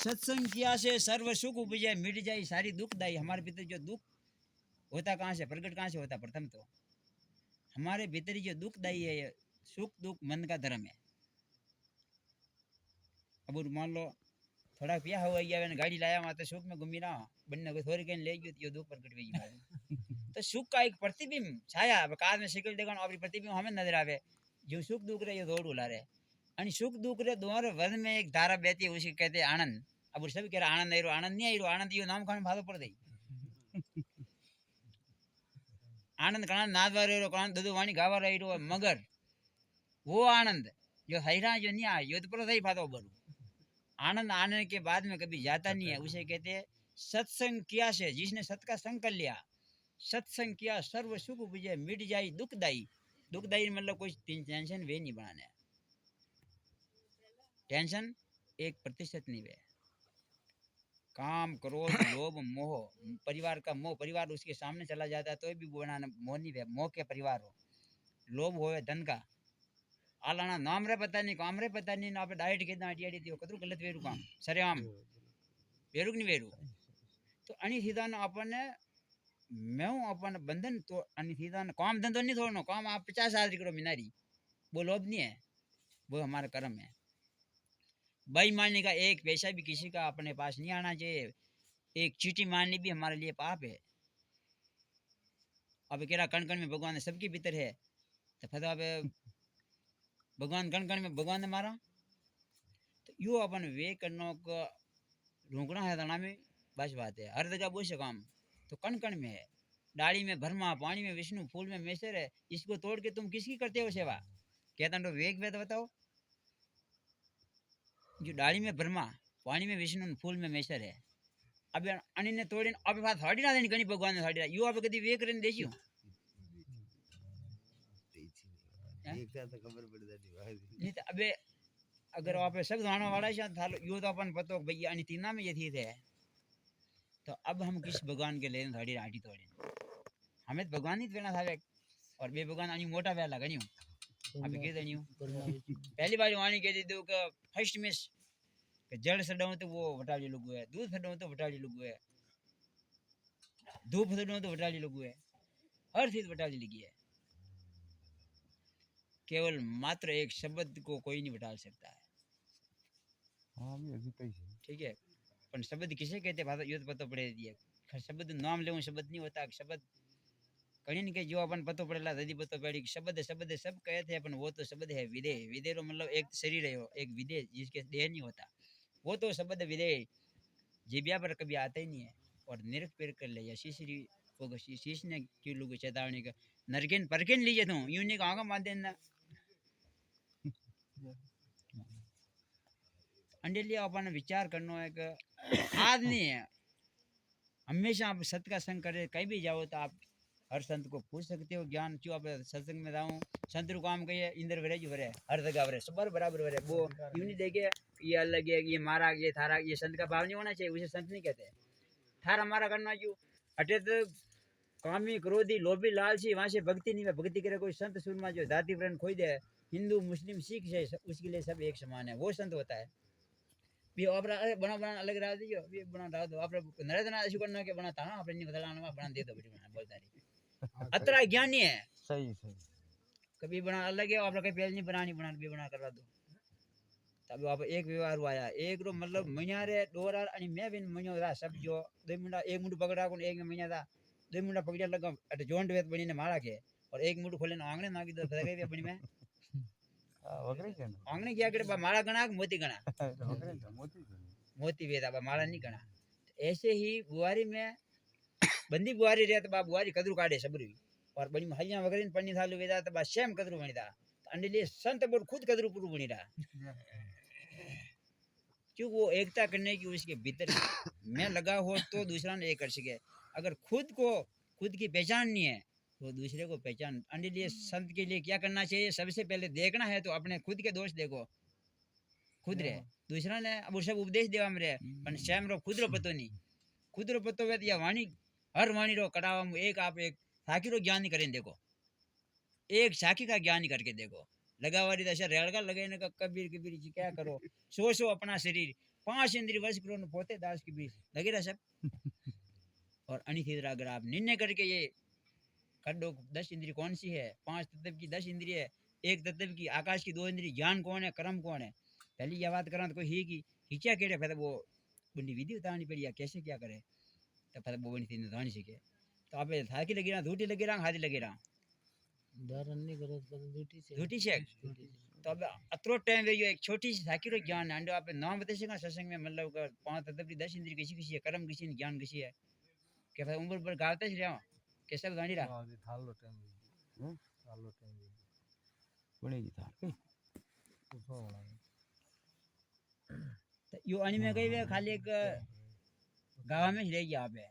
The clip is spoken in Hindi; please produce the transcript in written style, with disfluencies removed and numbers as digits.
सत्संग किया से सर्व सुख उपजे मिट जाए सारी दुखदाई। हमारे भीतर जो दुख होता कहाँ से, प्रकट कहाँ से होता? प्रथम तो हमारे भीतर जो दुखदाई है, सुख दुख मन का धर्म है। अब मान लो थोड़ा पिया हुआ गया, गाड़ी लाया वहां सुख में घूमी रहा बनने को थोड़ी कहीं ले गई, दुख प्रकट हुई। तो सुख का एक प्रतिबिंब छाया कार में साइकिल देखा अपनी प्रतिबिंब हमें नजर आवे, जो सुख दुख रहे दौड़ उला रहे। અને સુખ દુઃખ રે दोनों वन में एक धारा बहती है, उसी कहते हैं आनंद। अब वो सब कह रहा आनंद आयो, आनंद नहीं आयो, आनंद यो नाम खाने भादो पड़ गई। आनंद कणा नादवा रहो, कणा ददु वाणी गावा रहो, मगर वो आनंद जो हैरा जो नहीं आयो, यो तो पर सही भादो बरू। आनंद आने के बाद में कभी जाता नहीं है, उसे कहते हैं सत्संग किया से, जिसने सत का संग कर लिया, सत्संग किया सर्व सुख उपजे मिट जाई दुखदाई। दुखदाई मतलब कोई टेंशन वे नहीं बनाने, टेंशन 1% नहीं वे। काम क्रोध लोभ मोह, परिवार का मोह, परिवार उसके सामने चला जाता है तो भी बनाना मोह नहीं वे। मोह के परिवार हो, लोभ हो धन का, आलाना नाम रे पता नहीं, काम रे पता नहीं, ना आप डाइट के अटियाड़ी दियो कतरू गलत वेरू काम सरे आम वेरू नहीं वेरू। तो अनी सीधा ना अपन मैं हूँ अपन बंधन तो अनी सीधा ना काम धंधो नहीं थोड़नो, काम आप 50 आदमी करो मिनारी, वो लोभ नहीं है, वो हमारा कर्म है। बेईमानी का एक पैसा भी किसी का अपने पास नहीं आना चाहिए। एक चीटी मारनी भी हमारे लिए पाप है। अब कह कण कण में भगवान ने सबके भीतर है, तो फिर अब भगवान कण कण में भगवान ने मारा, तो यो अपन वे करनो को ढूंढना है दाना में बस बात है। हर जगह बोझ काम तो कण कण में है, डाली में भरमा, पानी में विष्णु, फूल में मेसर है। इसको तोड़ के तुम किसकी करते हो सेवा? कहता तो वेग वेद बताओ। जो डाली में ब्रह्मा, पानी में विष्णु, फूल में मेसर है। अब अणी ने तोड़ी अब बात हड़ी ना देनी, घणी भगवान ने हड़ी यू अब कदी वे करने देसियो खबर पड़ जाती नहीं। तो अबे अगर आप सब जाना वाला है थालो यो तो अपन पतो भैया अणी तीना में ये थी थे, तो अब हम किस भगवान के लेन हड़ी आटी तोड़े? हमें तो भगवान ही देना था, और बे भगवान अणी मोटा वेला गणियो अब के दणियो। पहली बार वाणी कह दी दो का फर्स्ट मिस कि जड़ सडाऊं तो वो वटाली लुगु है, दूध सडाऊं तो वटाली लुगु है, धूप सडाऊं तो वटाली लुगु है, हर चीज वटाली लगी है। केवल मात्र एक शब्द को कोई नहीं बता सकता है। हाँ भी अभी कई ठीक है, पर शब्द किसे कहते भाषा यो तो पता पड़े दिए। शब्द नाम ले शब्द नहीं होता, शब्द कहीं के जो अपन पतो पड़ेला ददी पतो पड़ी शब्द शब्द सब कहते हैं, अपन वो तो शब्द है विदेह। विदेह रो मतलब एक शरीर है, एक विदेह जिसके देह नहीं होता, वो तो शब्द विदेह जीबिया पर कभी आता ही नहीं है। और निरख पेर कर ले या शीशरी को शीश ने क्यों लोग चेतावनी का नरकिन परकिन लीजिए तू यूं नहीं कहां मान देना अंडे लिया। अपन विचार करना है कि आज नहीं है, हमेशा आप सत्य का संग करे, कहीं भी जाओ तो आप हर संत को पूछ सकते हो ज्ञान क्यों। आप सत्संग में जाऊँ संत को काम कहिए इंद्र वरे जो वरे हर जगह वरे सब बराबर वरे, वो यूं नहीं देखे ये अलग है ये मारा ये थारा, ये संत का भाव नहीं होना चाहिए, उसे संत नहीं कहते। थारा मारा करना क्यों अटे तो कामी क्रोधी लोभी लालची, वहां से भक्ति नहीं है। भक्ति करे कोई संत सुरमा जो जाति वर्ण खोई दे, हिंदू मुस्लिम सिख है उसके लिए सब एक समान है, वो संत होता है। भी आपरा अरे बना बना अलग रहा दियो भी बना रहा दो आपरा नरेंद्र नाथ ऐसे करना के बनाता ना आपने नहीं बदलाना में बना दे दो बेटी बना बोलता रही अतरा ज्ञानी है। सही सही कभी बना अलग है आपरा कहीं पेज नहीं बनानी बना भी बना करवा दो। तब आप एक व्यवहार आया एक रो मतलब महीना रे डोरा आणि मैं बिन महीनो रा सब जो दो मुंडा एक मुंडू पकड़ा को एक महीना था दो मुंडा पकड़ा लगा अटे जोंड वेत बनी ने मारा के और एक मुंडू खोले आंगणे नागी दो फरे गई बनी में वगैरह क्या आंगणे क्या करे माला गणा मोती गणा वगैरह मोती मोती वेद अब माला नहीं गणा। ऐसे ही बुआरी में बंदी बुआरी रहे तो बा बुआरी कदरू काढ़े सबरी और बड़ी हलियां वगैरह पन्नी थालू वेदा तो बा शेम कदरू बनी था अंडे संत बोल खुद कदरू पुरु बनी रहा क्यों वो एकता करने की उसके भीतर मैं लगा हो तो दूसरा ने एक कर सके। अगर खुद की पहचान नहीं है तो दूसरे को पहचान अंडे लिए संत के लिए क्या करना चाहिए? सबसे पहले देखना है तो अपने खुद के दोष देखो, खुद रे दूसरा ने अब सब उपदेश देवा में रहे पर स्वयं रो खुद रो पतो नहीं, खुद रो पतो वे या वाणी हर वाणी रो कड़ावा में एक आप एक साखी रो ज्ञान करें देखो, एक साखी का ज्ञान करके देखो। लगावारी दशा रेड़का लगे ने कबीर कबीर जी क्या करो सो अपना शरीर 5 इंद्रिय वश करो न पोते दास की बीस लगे रहा सब और अनिथित अगर आप निर्णय करके ये कर दो 10 इंद्रिय कौन सी है 5 तत्व की 10 इंद्रिय है एक तत्व की आकाश की 2 इंद्रिय ज्ञान कौन है कर्म कौन है पहली ये बात करा तो कोई ही की हिचा केड़े फिर वो बुंदी विधि उतारनी पड़ी या कैसे क्या करे तो फिर वो बनी थी जान सके तो आप था की लगी रहा झूठी लगी रहा हाथ लगी रहा धारण नहीं करो तो झूठी से तो अब अतरो टाइम वे एक छोटी सी साकी रो ज्ञान अंडो आप नाम बता सका सत्संग में मतलब का 5 तत्व की 10 इंद्रिय किसी किसी है कर्म किसी ज्ञान किसी है के फिर उम्र पर गावते ही रहा कैसे जानी रहा आगे थालो टाइम हम्म? थालो टाइम बनेगी था कई कुछ होना तो यो अनि में गई वे खाली एक गाँव में ही रह गया आप है